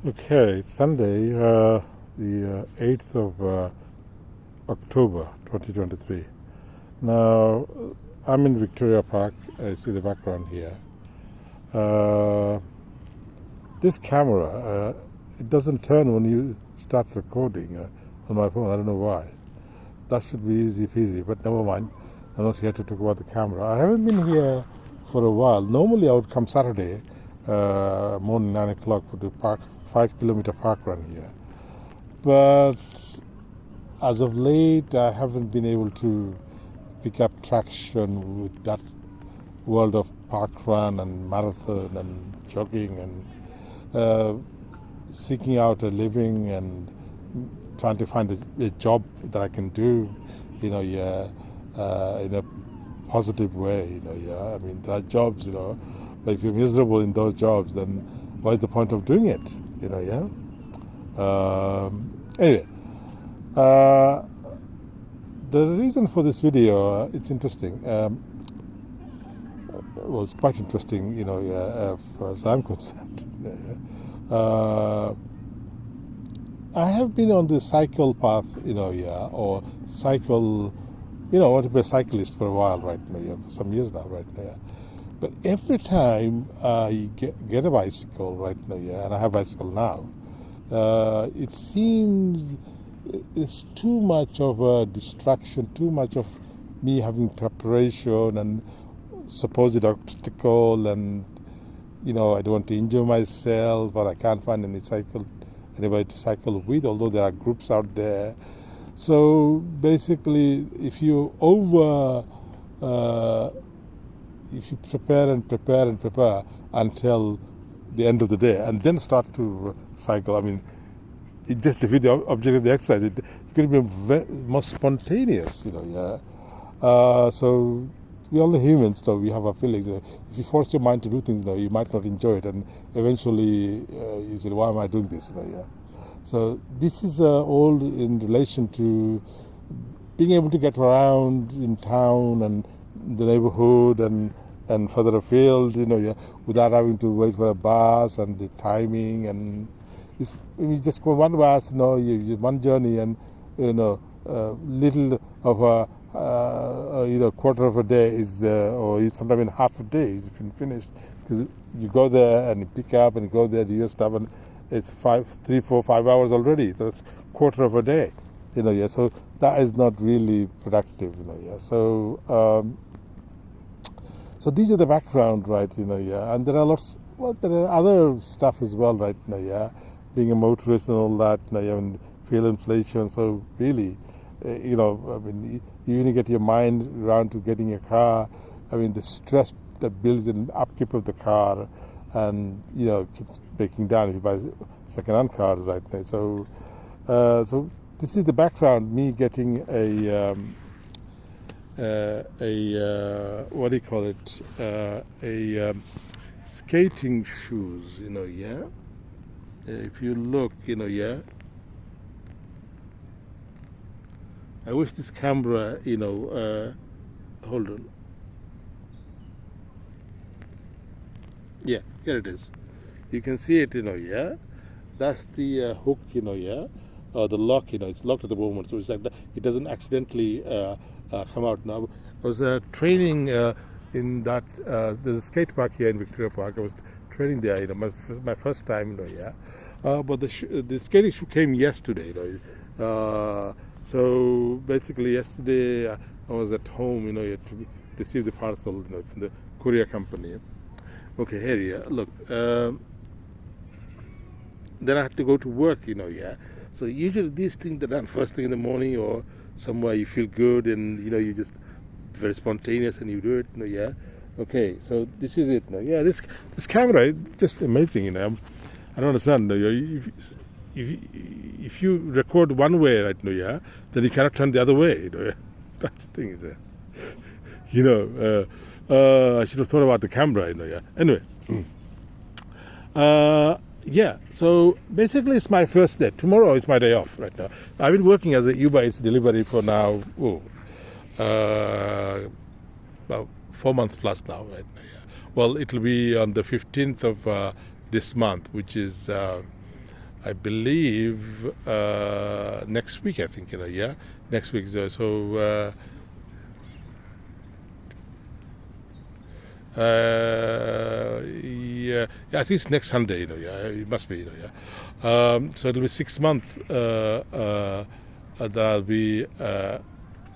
Okay, it's Sunday, the 8th of October 2023. Now, I'm in Victoria Park. I see the background here. Uh, this camera, it doesn't turn when you start recording on my phone. I don't know why. That should be easy peasy, but never mind. I'm not here to talk about the camera. I haven't been here for a while. Normally, I would come Saturday morning 9 o'clock for the park, 5 kilometer park run here. But as of late, I haven't been able to pick up traction with that world of park run and marathon and jogging and seeking out a living and trying to find a job that I can do, in a positive way, I mean, there are jobs, but if you're miserable in those jobs, then what's the point of doing it, Anyway, the reason for this video, it's interesting. Well, it's quite interesting, as far as I'm concerned. I have been on the cycle path, or cycle, I want to be a cyclist for a while right now, for some years now right now. But every time I get a bicycle right now, and I have a bicycle now, it seems it's too much of a distraction, too much of me having preparation and supposed obstacle, and I don't want to injure myself, or I can't find anybody to cycle with, although there are groups out there. So basically, if you prepare and prepare and prepare until the end of the day and then start to cycle, I mean, it just defeats the object of the exercise. It could be more spontaneous, So we're only humans, so we have our feelings. If you force your mind to do things, you might not enjoy it, and eventually you say, "Why am I doing this?" So this is all in relation to being able to get around in town and the neighborhood and further afield, without having to wait for a bus and the timing. And you just go one bus, one journey, and little of a quarter of a day is, or sometimes in half a day is finished, because you go there and you pick up and you go there, do your stuff, and it's 3, 4, 5 hours already. So that's quarter of a day, So that is not really productive, So these are the background, right? And there are lots. Well, there are other stuff as well, right? Being a motorist and all that, and fuel inflation. So really, I mean, you even get your mind around to getting a car. I mean, the stress that builds in upkeep of the car, and keeps breaking down if you buy second-hand cars, right? So, so this is the background. Me getting a what do you call it? Skating shoes. If you look, I wish this camera, hold on. Yeah, here it is. You can see it, That's the hook, or the lock, it's locked at the moment, so it's like that. It doesn't accidentally come out. Now, I was training in that, there's a skate park here in Victoria Park. I was training there, my first time, but the skating shoe came yesterday, So basically yesterday I was at home, to receive the parcel, from the courier company. Okay, here, look. Then I had to go to work, So usually these things are done first thing in the morning, or somewhere you feel good and, you just very spontaneous and you do it, Okay, so this is it, this camera, it's just amazing, I don't understand, if you record one way right now, then you cannot turn the other way, That's the thing, is it? I should have thought about the camera, Anyway. So basically it's my first day. Tomorrow is my day off right now. I've been working as a Uber Eats delivery for now, about 4 months plus now, right now, Well, it'll be on the 15th of this month, which is I believe next week. I think yeah, next week. So. Yeah, I think it's next Sunday. Yeah, it must be. Yeah. So it'll be 6 months that I'll be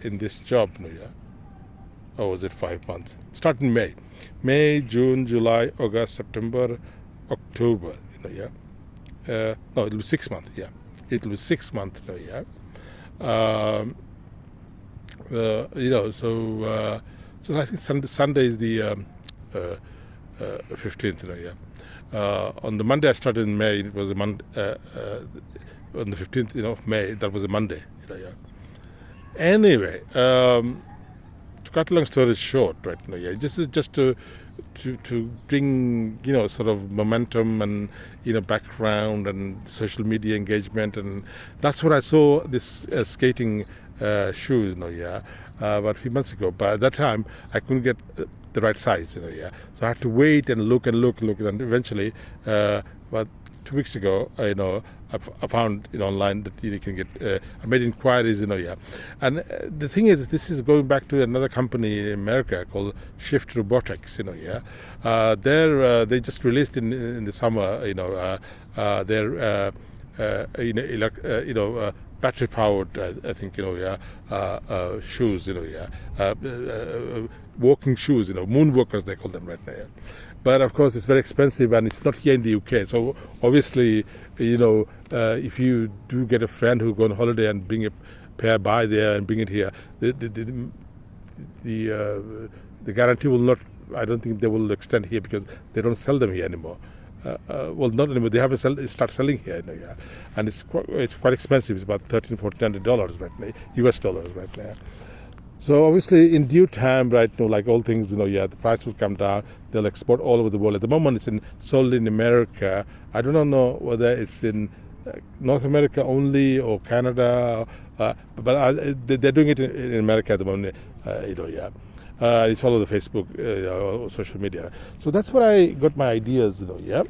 in this job. Yeah. Or was it 5 months? Start in May, June, July, August, September, October. Yeah. No, it'll be 6 months. Yeah, it'll be 6 months. Yeah. So I think Sunday is the 15th. Yeah. On the Monday I started in May. It was a Monday. On the 15th, of May, that was a Monday. Yeah. Anyway, to cut a long story short, right now, yeah, just to bring sort of momentum and background and social media engagement, and that's what I saw this skating shoes, yeah, about a few months ago. But at that time, I couldn't get the right size, yeah. So I had to wait and look, and eventually, about 2 weeks ago, I found online that you can get. I made inquiries, yeah. And the thing is, this is going back to another company in America called Shift Robotics, yeah. They just released in the summer, their battery powered, I think, shoes, walking shoes, moonwalkers they call them right now. Yeah. But of course, it's very expensive, and it's not here in the UK. So obviously, if you do get a friend who go on holiday and bring a pair by there and bring it here, the guarantee will not. I don't think they will extend here because they don't sell them here anymore. Well, not anymore. They have to start selling here, yeah. And it's quite expensive. It's about $1,300-$1,400 right now, US dollars right now. So obviously, in due time, right now, like all things, the price will come down. They'll export all over the world. At the moment, it's sold in America. I don't know whether it's in North America only or Canada, but they're doing it in America at the moment. Yeah. It's all over the Facebook, or social media. So that's where I got my ideas, yeah.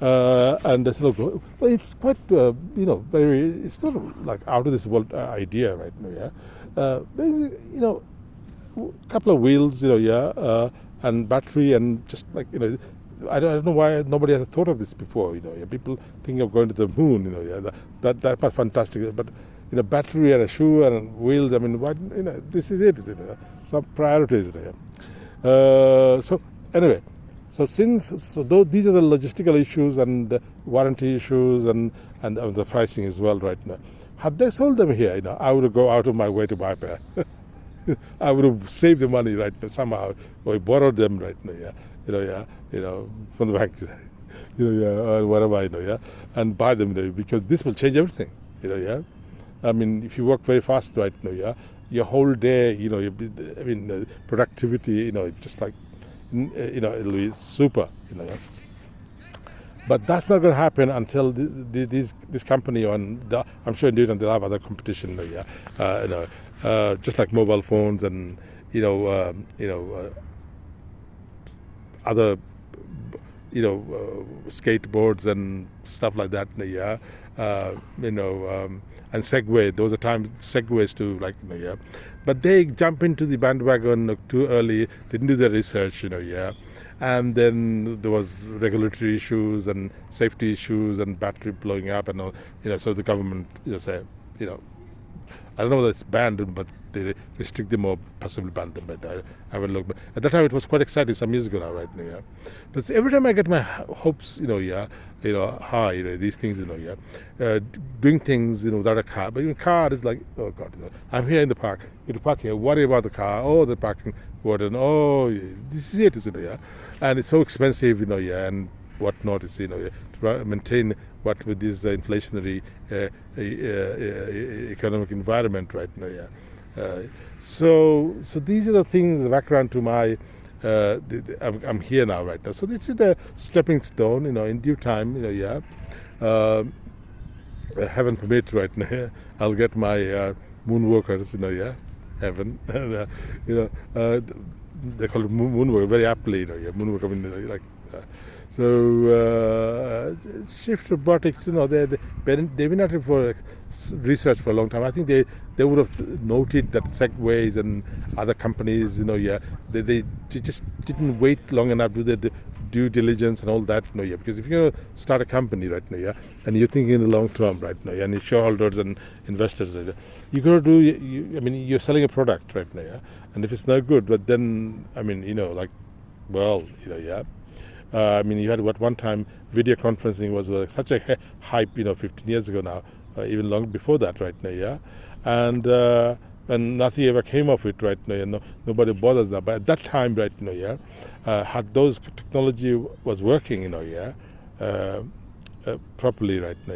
And I said, well, it's quite, very, it's sort of like out of this world idea right now, yeah. A couple of wheels, yeah, and battery, and just like, I don't know why nobody has thought of this before, yeah. People think of going to the moon, yeah, that was fantastic, but, battery and a shoe and wheels, I mean, what, this is it, some priorities, yeah. So anyway, these are the logistical issues and warranty issues and the pricing as well right now. Had they sold them here, I would go out of my way to buy a pair. I would have saved the money right now somehow, or borrowed them right now, yeah, from the bank, or whatever, yeah, and buy them, because this will change everything, yeah. I mean, if you work very fast right now, yeah, your whole day, productivity, it's just like, it'll be super, yeah. But that's not going to happen until this company I'm sure indeed, and they'll have other competition, yeah, just like mobile phones and other skateboards and stuff like that, yeah, and Segway. Those are times Segways too, like, yeah. But they jump into the bandwagon too early. They didn't do their research, yeah. And then there was regulatory issues and safety issues and battery blowing up and all, so the government, say, I don't know whether it's banned, but they restrict them or possibly ban them. But I haven't looked. But at that time, it was quite exciting. Some years ago now, right now, yeah. But every time I get my hopes, high, these things, yeah, doing things, without a car. But even car is like, oh God, I'm here in the park. You park here, worry about the car. Oh, the parking warden. Oh, this is it, isn't it? Yeah, and it's so expensive, yeah, and whatnot. Is to maintain what with this inflationary economic environment right now, yeah. So these are the things, the background to my. I'm here now, right now. So this is the stepping stone, in due time, yeah. Heaven permit, right now, I'll get my moonwalkers, yeah, heaven. They call it moonwalker very aptly, yeah, moonwalker. I mean, So Shift Robotics, they've been at it for research for a long time. I think they would have noted that Segways and other companies, they just didn't wait long enough to do the due diligence and all that, because if you're going to start a company right now, and you're thinking in the long term right now, and your shareholders and investors, you got to do. You're selling a product right now, and if it's not good, but then you had what one time video conferencing was such a hype, 15 years ago now, even long before that, right now, and nothing ever came of it, right now, nobody bothers now. But at that time, right now, had those technology was working, properly, right now,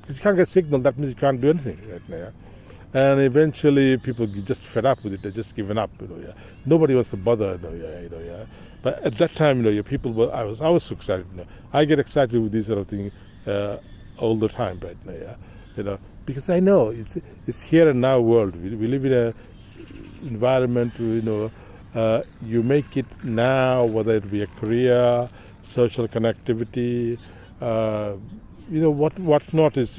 because you can't get signal, that means you can't do anything, right now. And eventually, people just fed up with it. They're just given up. Nobody wants to bother. But at that time, people were. I was so excited. I get excited with these sort of things all the time, right now. Because I know it's here and now world. We live in a environment. You make it now, whether it be a career, social connectivity, what not is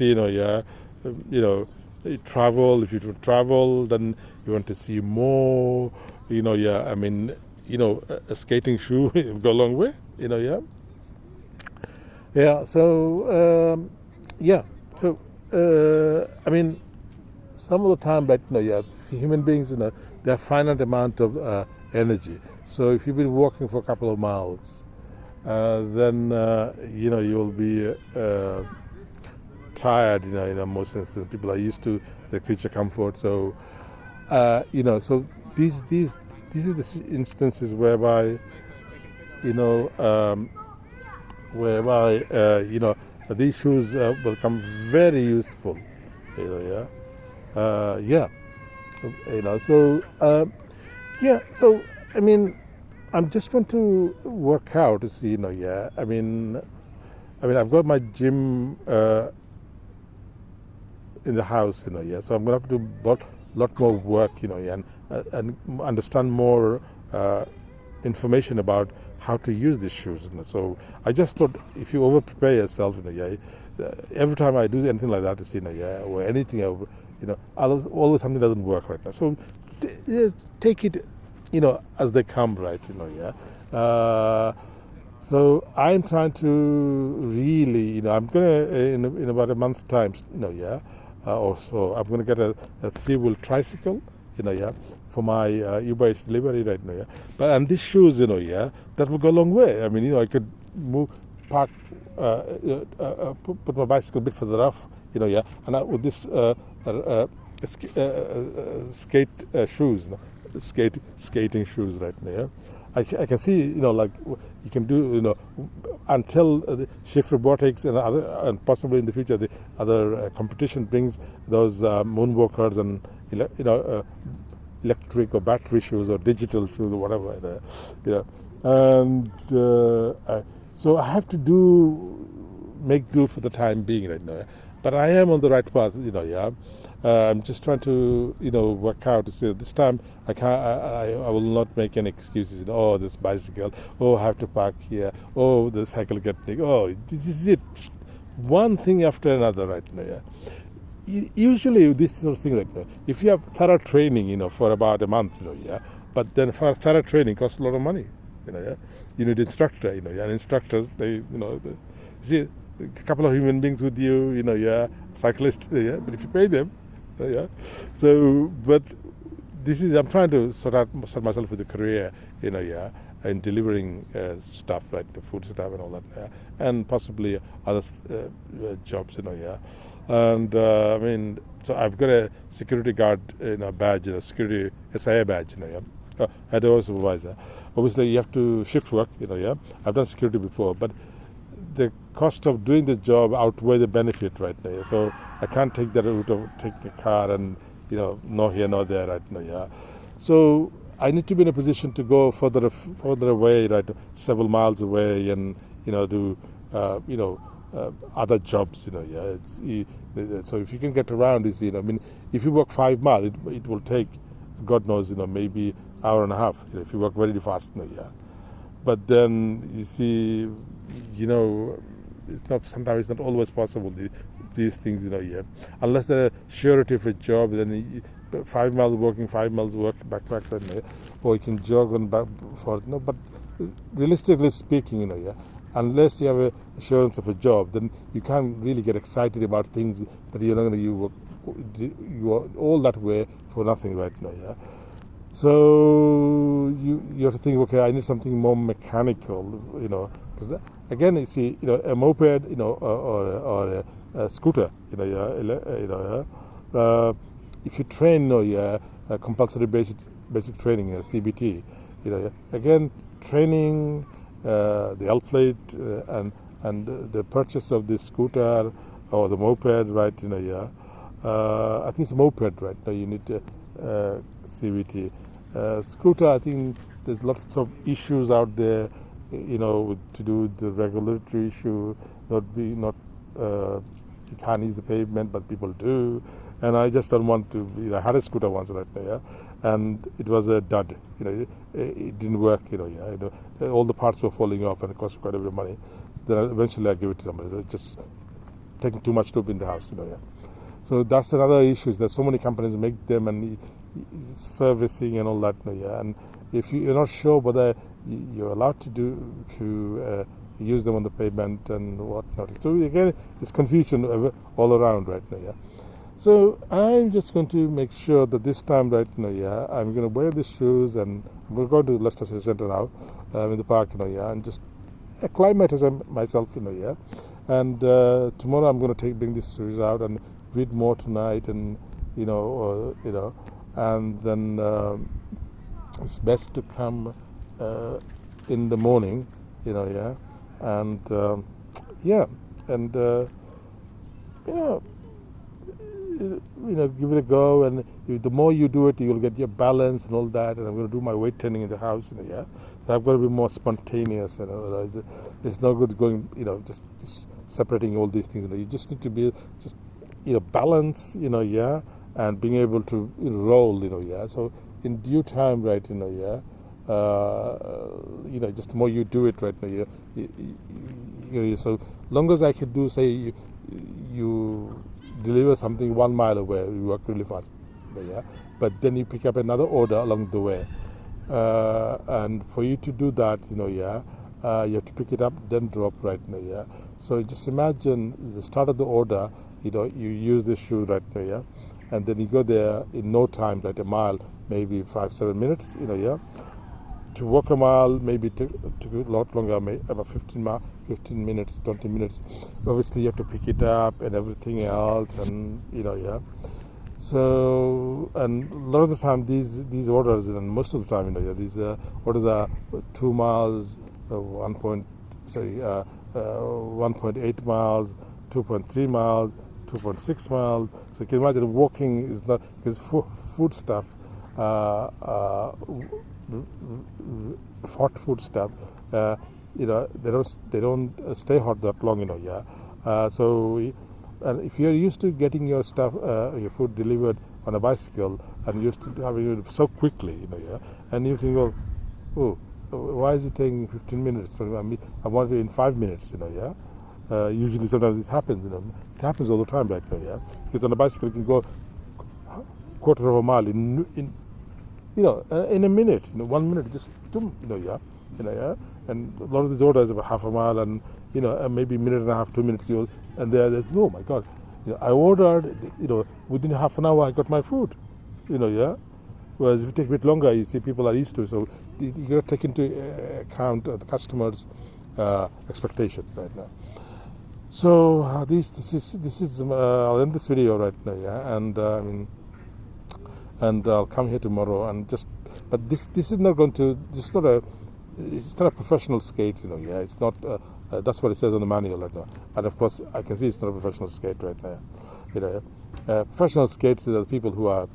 travel. If you don't travel, then you want to see more. A skating shoe go a long way. Yeah. So So some of the time, right now, human beings, they have finite amount of energy. So if you've been walking for a couple of miles, then you'll be tired. In most instances, people are used to the creature comfort. So so these are the instances whereby these shoes will become very useful. So I'm just going to work out to see. I've got my gym in the house. So I'm going to have to do a lot more work. And understand more information about how to use these shoes. So I just thought, if you over prepare yourself, every time I do anything like that, or anything, always something doesn't work right now. So take it, as they come, right? So I'm trying to really, I'm gonna in about a month's time, or so, I'm gonna get a 3-wheel tricycle, for my Uber Eats delivery right now, and these shoes, that will go a long way. I could park, put my bicycle a bit further off, and with this skate shoes, skating shoes right now. I can see, you can do, until Shift Robotics and possibly in the future the other competition brings those moonwalkers and electric or battery shoes or digital shoes or whatever, and so I have to make do for the time being right now. But I am on the right path, I'm just trying to, work out to say this time I can't. I will not make any excuses. Oh, this bicycle. Oh, I have to park here. Oh, the cycle getting. Oh, this is it. One thing after another right now. Usually this sort of thing right now. If you have thorough training, for about a month, but then for thorough training costs a lot of money, You need instructor, and instructors they, see a couple of human beings with you, cyclists, but if you pay them. So, but this is, I'm trying to sort myself with a career, in delivering stuff, like the food stuff and all that, and possibly other jobs, and so I've got a security guard, badge, security SIA badge, head over supervisor. Obviously, you have to shift work, I've done security before, but the cost of doing the job outweigh the benefit right now. So I can't take the route of taking a car and, no here, no there right now. So I need to be in a position to go further away, right, several miles away, and do other jobs. So if you can get around, if you work 5 miles, it will take, God knows, maybe hour and a half. If you work very fast, but then you see, it's not, sometimes it's not always possible, these things, yeah. Unless the surety of a job, then 5 miles working, 5 miles work, back, or you can jog on back for, but realistically speaking, yeah, unless you have a assurance of a job, then you can't really get excited about things that you're not going to work you are all that way for nothing right now, yeah. So you have to think, okay, I need something more mechanical, because again, you see, a moped, or a scooter, if you train, compulsory basic training, CBT, again, training, the L plate, and the purchase of the scooter or the moped, right? I think it's a moped, right? Now you need CVT. Scooter, I think there's lots of issues out there, to do with the regulatory issue, you can't use the pavement, but people do. And I just don't want to, I had a scooter once right now, yeah, and it was a dud, it didn't work, all the parts were falling off and it cost quite a bit of money. So then eventually I gave it to somebody. So it's just taking too much to be in the house, yeah. So that's another issue, is that so many companies make them and servicing and all that, yeah. And if you're not sure whether you're allowed to use them on the pavement and whatnot, so again, it's confusion all around right now, yeah. So I'm just going to make sure that this time right now, yeah, I'm going to wear these shoes, and I'm going to go to the Leicester City Centre now, in the park, yeah, and just acclimatize myself, yeah. And tomorrow I'm going to bring these shoes out and read more tonight, and and then it's best to come in the morning, yeah, and give it a go, and the more you do it, you'll get your balance and all that. And I'm going to do my weight training in the house, yeah. So I've got to be more spontaneous, it's no good going, just separating all these things. You just need to be just, balance, yeah, and being able to roll, yeah. So in due time, right, yeah. Just the more you do it, right now, so long as I can do, say, you deliver something 1 mile away, you work really fast, yeah. But then you pick up another order along the way, and for you to do that, yeah, you have to pick it up, then drop, right now, yeah. So just imagine the start of the order, you use this shoe, right now, yeah, and then you go there in no time, like a mile, maybe 5-7 minutes, yeah. To walk a mile maybe took a lot longer, about 15 minutes, 20 minutes. Obviously you have to pick it up and everything else, and yeah. So, and a lot of the time these orders, and most of the time, these orders are 2 miles, 1.8 miles, 2.3 miles, 2.6 miles. So you can imagine walking is not, because food stuff, hot food stuff, they don't stay hot that long, yeah. And if you're used to getting your stuff, your food delivered on a bicycle, and used to having it so quickly, yeah, and you think, oh, why is it taking 15 minutes for me? I want it in 5 minutes, yeah. Usually, sometimes it happens, it happens all the time right now, yeah. Because on a bicycle you can go quarter of a mile in a minute, 1 minute, just yeah, yeah. And a lot of these orders about half a mile, and maybe a minute and a half, 2 minutes, and there's, oh my God, I ordered, within half an hour I got my food, yeah. Whereas if it takes a bit longer, you see people are used to it, so you got to take into account the customers' expectation right now. So this is I'll end this video right now, yeah, and I'll come here tomorrow and but this is not going to, it's not a professional skate, yeah, it's not, that's what it says on the manual right now, and of course I can see it's not a professional skate right now, professional skates are the people who are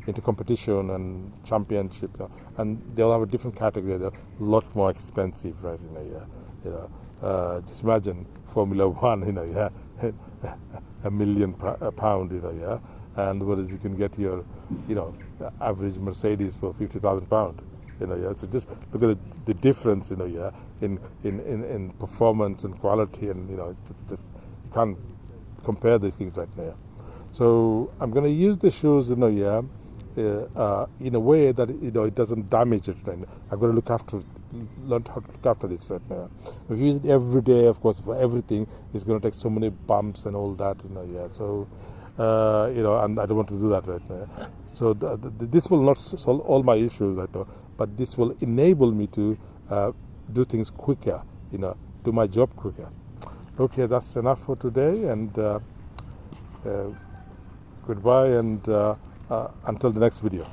into competition and championship, and they'll have a different category, they're a lot more expensive, right, yeah, just imagine Formula One, yeah, £1 million, yeah. And whereas you can get your, average Mercedes for £50,000, Yeah. So just look at the difference, yeah, in performance and quality, and just you can't compare these things right now. So I'm going to use the shoes, yeah, in a way that it doesn't damage it. Right now. I'm going to learn how to look after this right now. If you use it every day, of course, for everything, it's going to take so many bumps and all that, yeah. So, and I don't want to do that right now. So this will not solve all my issues right now, but this will enable me to do things quicker, do my job quicker. Okay, that's enough for today, and goodbye, and until the next video.